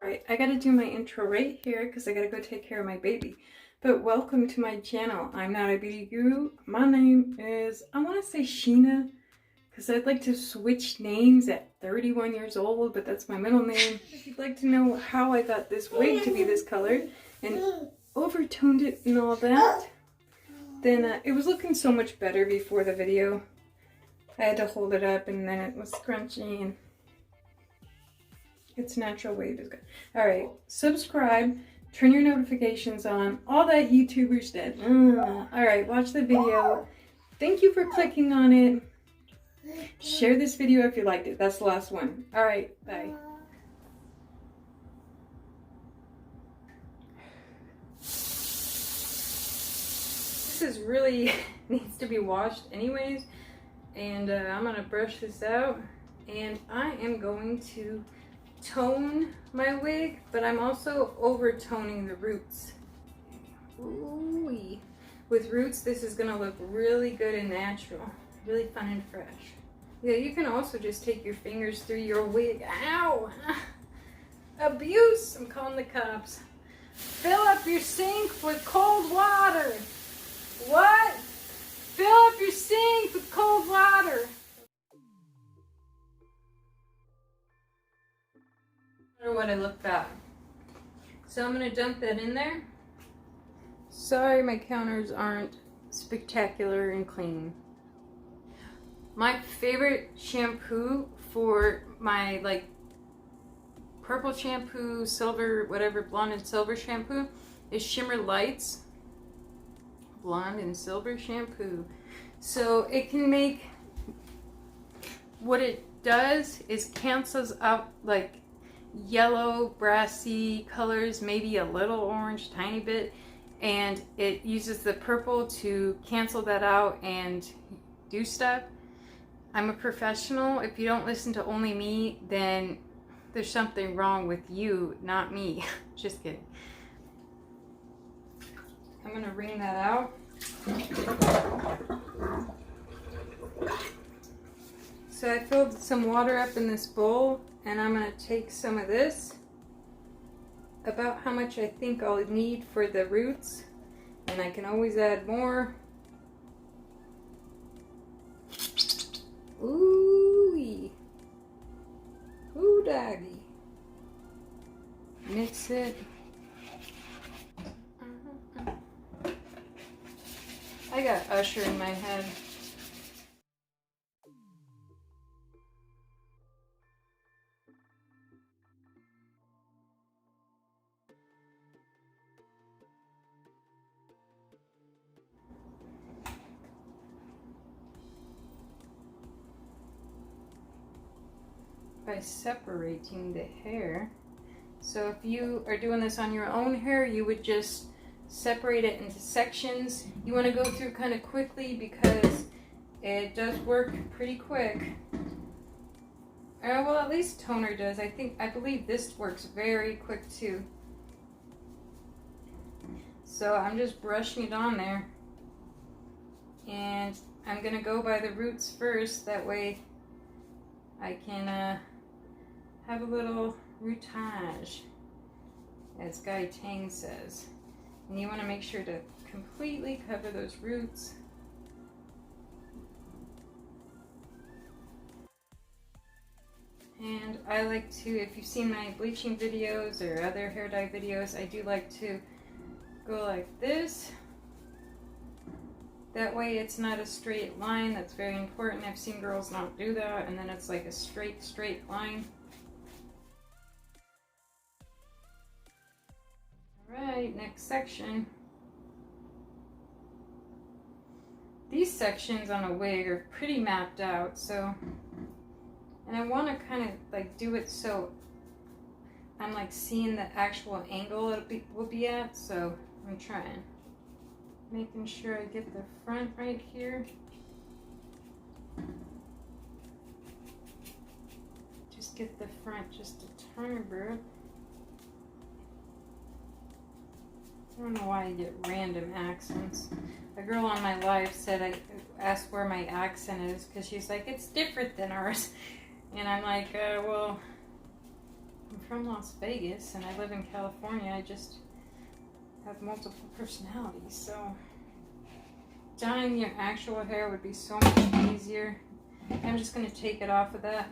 Alright, I gotta do my intro right here because I gotta go take care of my baby. But welcome to my channel. I'm not a beauty guru. My name is, I want to say Sheena, because I'd like to switch names at 31 years old, but that's my middle name. If you'd like to know how I got this wig to be this color and overtoned it and all that, then it was looking so much better before the video. I had to hold it up and then it was scrunchy and its natural wave is good. Alright, subscribe, turn your notifications on, all that YouTubers did. Alright, watch the video. Thank you for clicking on it. Share this video if you liked it. That's the last one. Alright, bye. This is really needs to be washed anyways. And I'm going to brush this out. And I am going to tone my wig, but I'm also overtoning the roots. Ooh-wee. With roots, this is gonna look really good and natural, really fun and fresh. Yeah, you can also just take your fingers through your wig. Ow! Abuse! I'm calling the cops. Fill up your sink with cold water. What? Fill up your sink with cold water. What I look bad. So I'm going to dump that in there. Sorry my counters aren't spectacular and clean. My favorite shampoo for my purple shampoo, silver, whatever, blonde and silver shampoo is Shimmer Lights blonde and silver shampoo. So it can make, what it does is cancels out yellow brassy colors, maybe a little orange, tiny bit, and it uses the purple to cancel that out and do stuff. I'm a professional. If you don't listen to only me, then there's something wrong with you, not me. Just kidding. I'm gonna wring that out. So I filled some water up in this bowl, and I'm going to take some of this, about how much I think I'll need for the roots, and I can always add more. Ooh-wee. Ooh doggy. Mix it. I got Usher in my head. By separating the hair. So if you are doing this on your own hair, you would just separate it into sections. You want to go through kind of quickly because it does work pretty quick. Well, at least toner does. I believe this works very quick too. So I'm just brushing it on there, and I'm gonna go by the roots first. That way I can have a little rootage, as Guy Tang says. And you want to make sure to completely cover those roots. And I like to, if you've seen my bleaching videos or other hair dye videos, I do like to go like this. That way it's not a straight line. That's very important. I've seen girls not do that, and then it's like a straight line. Alright, next section. These sections on a wig are pretty mapped out, so, and I want to kind of do it so I'm seeing the actual angle it will be at, so I'm trying. Making sure I get the front right here. Just get the front just a tiny bit. I don't know why I get random accents. A girl on my live said, I asked where my accent is because she's like, it's different than ours. And I'm like, well, I'm from Las Vegas and I live in California. I just have multiple personalities, so dyeing your actual hair would be so much easier. I'm just going to take it off of that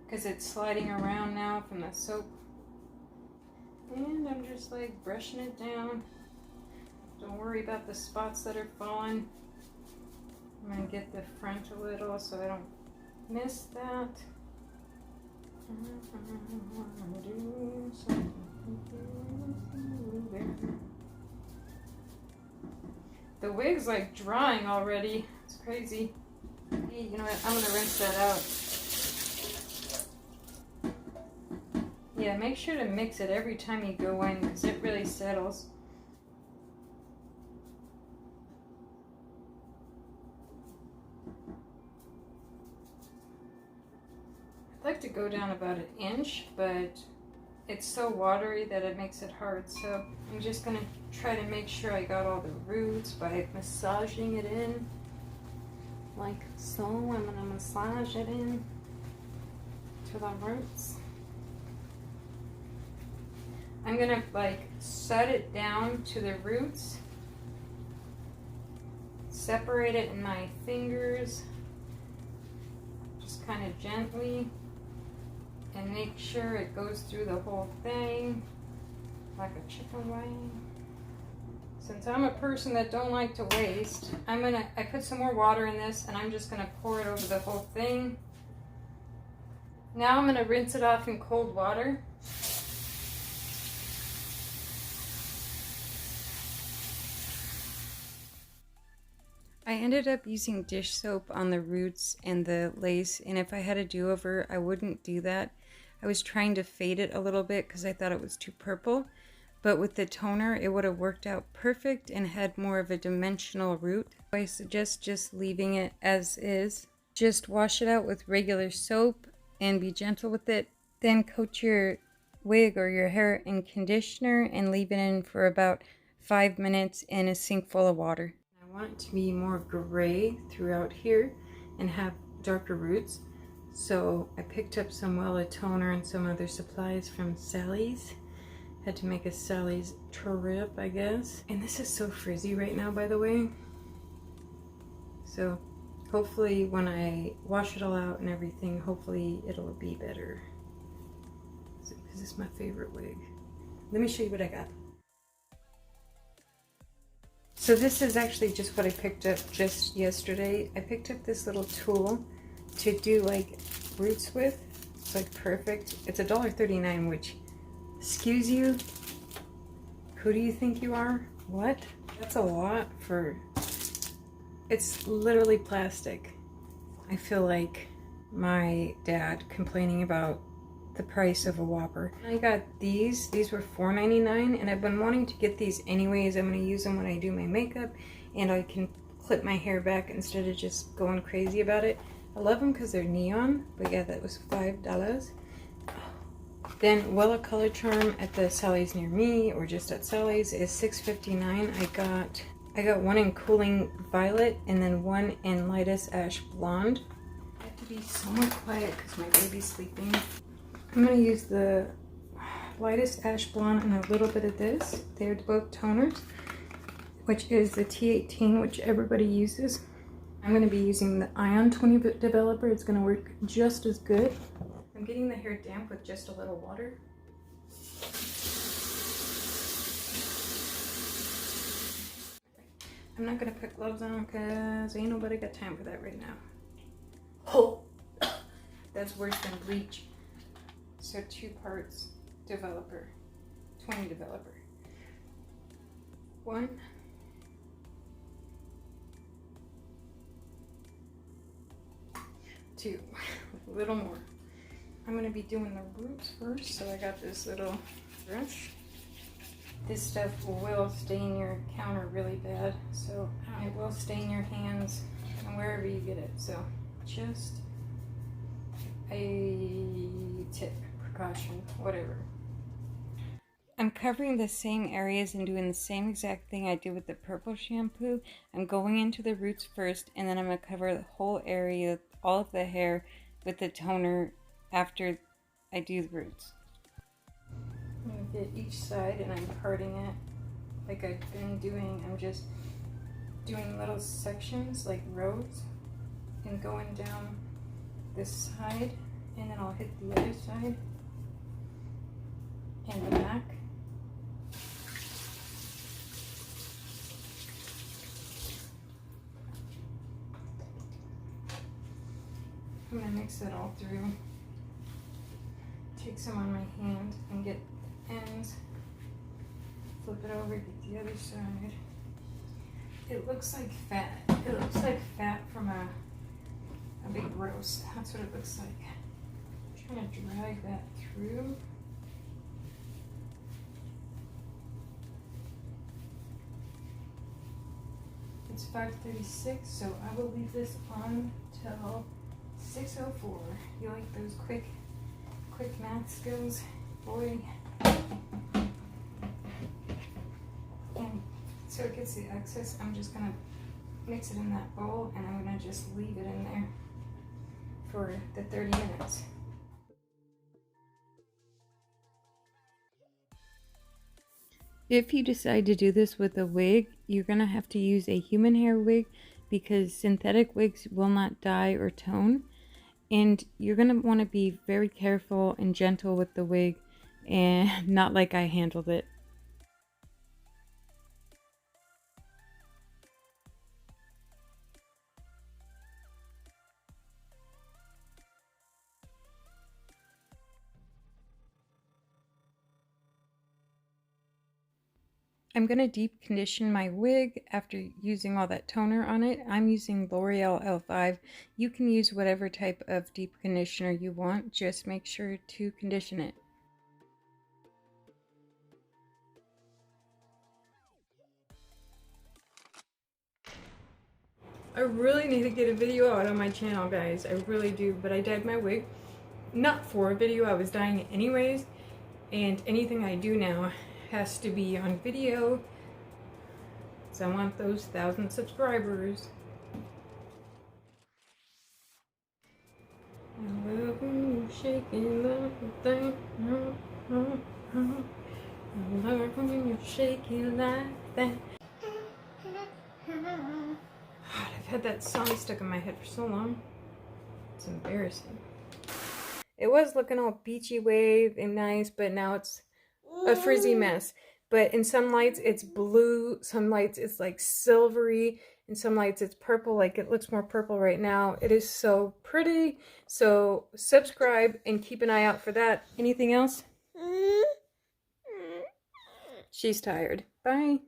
because it's sliding around now from the soap. And I'm just like brushing it down. Don't worry about the spots that are falling. I'm going to get the front a little so I don't miss that. The wig's like drying already. It's crazy. Hey, you know what? I'm going to rinse that out. Yeah, make sure to mix it every time you go in because it really settles. I'd like to go down about an inch, but it's so watery that it makes it hard. So I'm just going to try to make sure I got all the roots by massaging it in. Like so. I'm going to massage it in to the roots. I'm going to like set it down to the roots. Separate it in my fingers. Just kind of gently. And make sure it goes through the whole thing like a chicken wing. Since I'm a person that don't like to waste, I put some more water in this and I'm just gonna pour it over the whole thing. Now I'm gonna rinse it off in cold water. I ended up using dish soap on the roots and the lace, and if I had a do-over, I wouldn't do that. I was trying to fade it a little bit because I thought it was too purple, but with the toner, it would have worked out perfect and had more of a dimensional root. I suggest just leaving it as is. Just wash it out with regular soap and be gentle with it. Then coat your wig or your hair in conditioner and leave it in for about 5 minutes in a sink full of water. I want it to be more gray throughout here and have darker roots. So I picked up some Wella toner and some other supplies from Sally's. Had to make a Sally's trip, I guess. And this is so frizzy right now, by the way. So hopefully when I wash it all out and everything, hopefully it'll be better. Because this is my favorite wig. Let me show you what I got. So this is actually just what I picked up just yesterday. I picked up this little tool to do like roots with. It's like perfect. It's $1.39, which, excuse you, who do you think you are? What? That's a lot for, it's literally plastic. I feel like my dad complaining about the price of a Whopper. I got these were $4.99, and I've been wanting to get these anyways. I'm going to use them when I do my makeup, and I can clip my hair back instead of just going crazy about it. I love them because they're neon, but yeah, that was $5. Then Wella Color Charm at the Sally's near me, or just at Sally's, is $6.59. I got one in Cooling Violet, and then one in Lightest Ash Blonde. I have to be somewhat quiet because my baby's sleeping. I'm going to use the Lightest Ash Blonde and a little bit of this. They're both toners, which is the T18, which everybody uses. I'm going to be using the Ion 20 Developer. It's going to work just as good. I'm getting the hair damp with just a little water. I'm not going to put gloves on because ain't nobody got time for that right now. Oh, that's worse than bleach. So 2 parts developer, 20 developer. 1. 2, a little more. I'm going to be doing the roots first, so I got this little brush. This stuff will stain your counter really bad, so it will stain your hands and wherever you get it. So just a tip, precaution, whatever. I'm covering the same areas and doing the same exact thing I did with the purple shampoo. I'm going into the roots first, and then I'm going to cover the whole area, all of the hair, with the toner after I do the roots. I'm going to get each side and I'm parting it like I've been doing. I'm just doing little sections like rows and going down this side, and then I'll hit the other side and the back. I'm going to mix it all through. Take some on my hand and get the ends. Flip it over, get the other side. It looks like fat. It looks like fat from a big roast. That's what it looks like. I'm trying to drag that through. It's 5:36, so I will leave this on till 6:04. You like those quick math skills, boy? And so it gets the excess, I'm just gonna mix it in that bowl, and I'm gonna just leave it in there for the 30 minutes. If you decide to do this with a wig, you're gonna have to use a human hair wig because synthetic wigs will not dye or tone. And you're gonna want to be very careful and gentle with the wig, and not like I handled it. I'm going to deep condition my wig after using all that toner on it. I'm using L'Oreal L5. You can use whatever type of deep conditioner you want. Just make sure to condition it. I really need to get a video out on my channel, guys. I really do. But I dyed my wig. Not for a video. I was dyeing it anyways. And anything I do now has to be on video, so I want those 1,000 subscribers. I love when you shake it like a thing. I love when you shake it like that. I've had that song stuck in my head for so long. It's embarrassing. It was looking all beachy wave and nice, but now it's a frizzy mess. But in some lights it's blue, some lights it's like silvery, and some lights it's purple. Like it looks more purple right now. It is so pretty. So subscribe and keep an eye out for that. Anything else? She's tired. Bye.